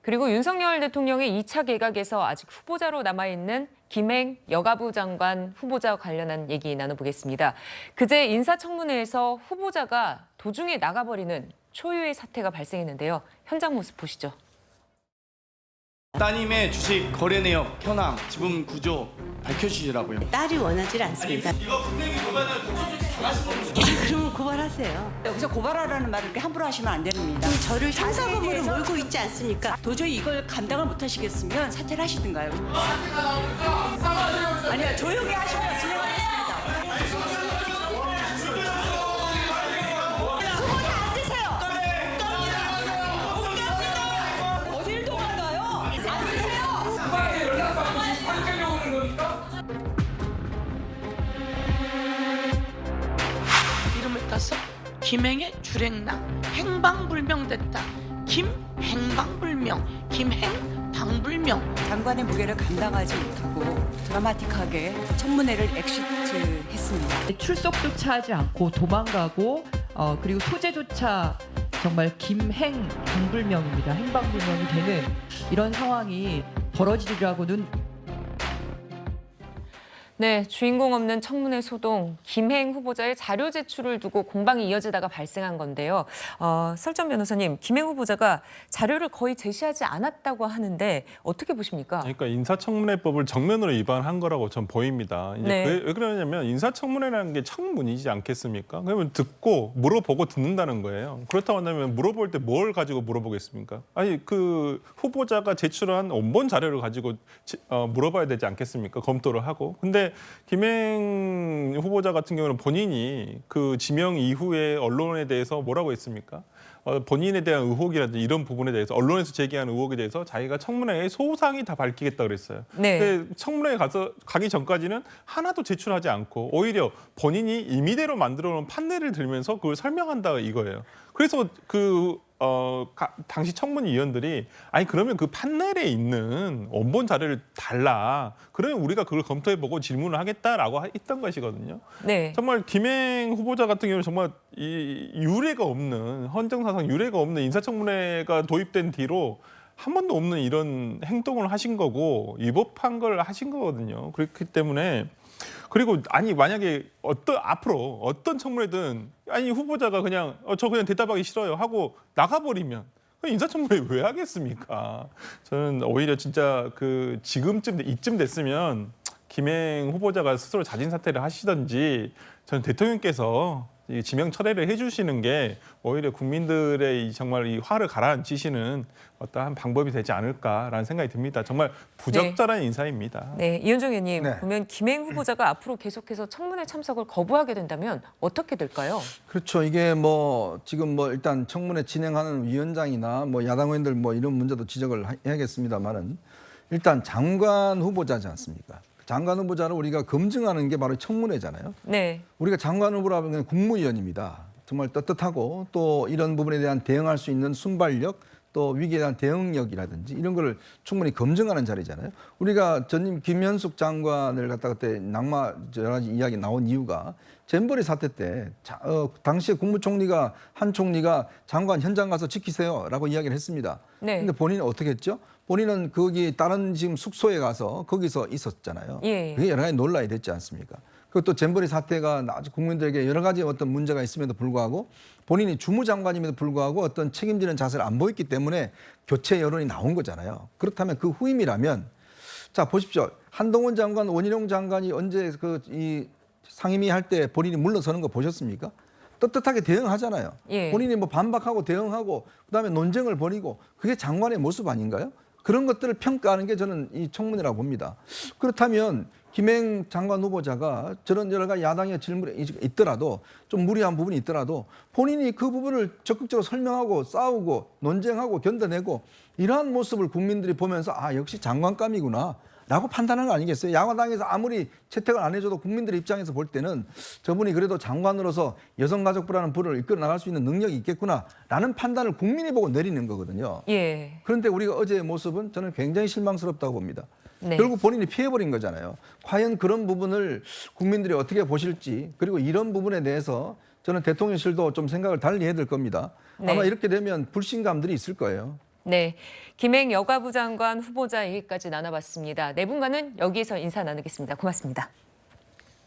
그리고 윤석열 대통령의 2차 개각에서 아직 후보자로 남아있는 김행 여가부 장관 후보자 관련한 얘기 나눠보겠습니다. 그제 인사청문회에서 후보자가 도중에 나가버리는 초유의 사태가 발생했는데요. 현장 모습 보시죠. 따님의 주식 거래 내역, 현황, 지분 구조 밝혀주시라고요. 딸이 원하지 않습니다. 이거 분명히 고발을 당하신 겁니다. 그러면 고발하세요. 여기서 고발하라는 말을 이렇게 함부로 하시면 안 됩니다. 저를 형사범으로 몰고 있지 않습니까? 도저히 이걸 감당을 못 하시겠으면 사퇴를 하시든가요. 아니요, 조용히 하시면 진행하겠습니다. 어딜 도망가요? 앉으세요. 이름을 따서 김행의 주랭랑 행방불명됐다. 김행방불명, 김행방불명. 장관의 무게를 감당하지 못하고 드라마틱하게 청문회를 엑시트했습니다. 출석조차 하지 않고 도망가고 그리고 소재조차 정말 김행방불명입니다. 행방불명이 되는 이런 상황이 벌어지리라고는. 네, 주인공 없는 청문회 소동, 김행 후보자의 자료 제출을 두고 공방이 이어지다가 발생한 건데요. 설정 변호사님, 김행 후보자가 자료를 거의 제시하지 않았다고 하는데 어떻게 보십니까? 그러니까 인사청문회법을 정면으로 위반한 거라고 전 보입니다. 이제 네. 왜 그러냐면 인사청문회라는 게 청문이지 않겠습니까? 그러면 듣고 물어보고 듣는다는 거예요. 그렇다고 한다면 물어볼 때 뭘 가지고 물어보겠습니까? 아니 그 후보자가 제출한 원본 자료를 가지고 물어봐야 되지 않겠습니까? 검토를 하고. 근데 김행 후보자 같은 경우는 본인이 그 지명 이후에 언론에 대해서 뭐라고 했습니까? 본인에 대한 의혹이라든지 이런 부분에 대해서 언론에서 제기한 의혹에 대해서 자기가 청문회에 소상히 다 밝히겠다 그랬어요. 네. 근데 청문회에 가기 전까지는 하나도 제출하지 않고 오히려 본인이 임의대로 만들어 놓은 판례를 들면서 그걸 설명한다 이거예요. 그래서 당시 청문위원들이 아니 그러면 그 판넬에 있는 원본 자료를 달라. 그러면 우리가 그걸 검토해보고 질문을 하겠다라고 했던 것이거든요. 네. 정말 김행 후보자 같은 경우는 정말 이 유례가 없는 헌정사상 유례가 없는 인사청문회가 도입된 뒤로 한 번도 없는 이런 행동을 하신 거고 위법한 걸 하신 거거든요. 그렇기 때문에 그리고 아니 만약에 앞으로 어떤 청문회든 아니 후보자가 그냥 저 그냥 대답하기 싫어요 하고 나가버리면 인사청문회 왜 하겠습니까? 저는 오히려 진짜 그 이쯤 됐으면 김행 후보자가 스스로 자진 사퇴를 하시든지 저는 대통령께서 이 지명 철회를 해주시는 게 오히려 국민들의 정말 이 화를 가라앉히시는 어떠한 방법이 되지 않을까라는 생각이 듭니다. 정말 부적절한 인사입니다. 네, 이현정 의원님, 네. 보면 김행 후보자가 앞으로 계속해서 청문회 참석을 거부하게 된다면 어떻게 될까요? 그렇죠. 이게 지금 일단 청문회 진행하는 위원장이나 야당 의원들 이런 문제도 지적을 해야겠습니다만은 일단 장관 후보자지 않습니까? 장관 후보자를 우리가 검증하는 게 바로 청문회잖아요. 네. 우리가 장관 후보라면 국무위원입니다. 정말 떳떳하고 또 이런 부분에 대한 대응할 수 있는 순발력 또 위기에 대한 대응력이라든지 이런 거를 충분히 검증하는 자리잖아요. 우리가 전임 김현숙 장관을 갖다가 그때 낙마 여러 가지 이야기 나온 이유가 잼버리 사태 때 당시에 국무총리가 한 총리가 장관 현장 가서 지키세요라고 이야기를 했습니다. 네. 근데 본인은 어떻게 했죠? 본인은 거기 다른 지금 숙소에 가서 거기서 있었잖아요. 예. 그게 여러 가지 논란이 됐지 않습니까? 그것도 잼버리 사태가 아주 국민들에게 여러 가지 어떤 문제가 있음에도 불구하고 본인이 주무장관임에도 불구하고 어떤 책임지는 자세를 안 보였기 때문에 교체 여론이 나온 거잖아요. 그렇다면 그 후임이라면 자 보십시오. 한동훈 장관, 원희룡 장관이 언제 이 상임위 할 때 본인이 물러서는 거 보셨습니까? 떳떳하게 대응하잖아요. 예. 본인이 반박하고 대응하고 그다음에 논쟁을 벌이고 그게 장관의 모습 아닌가요? 그런 것들을 평가하는 게 저는 이 청문회라고 봅니다. 그렇다면 김행 장관 후보자가 저런 여러 가지 야당의 질문이 있더라도 좀 무리한 부분이 있더라도 본인이 그 부분을 적극적으로 설명하고 싸우고 논쟁하고 견뎌내고 이러한 모습을 국민들이 보면서 역시 장관감이구나 라고 판단하는 거 아니겠어요? 야당에서 아무리 채택을 안 해줘도 국민들 입장에서 볼 때는 저분이 그래도 장관으로서 여성가족부라는 부를 이끌어 나갈 수 있는 능력이 있겠구나라는 판단을 국민이 보고 내리는 거거든요. 예. 그런데 우리가 어제의 모습은 저는 굉장히 실망스럽다고 봅니다. 네. 결국 본인이 피해버린 거잖아요. 과연 그런 부분을 국민들이 어떻게 보실지 그리고 이런 부분에 대해서 저는 대통령실도 좀 생각을 달리 해야 될 겁니다. 네. 아마 이렇게 되면 불신감들이 있을 거예요. 네, 김행 여가부 장관 후보자 얘기까지 나눠봤습니다. 네 분과는 여기서 인사 나누겠습니다. 고맙습니다.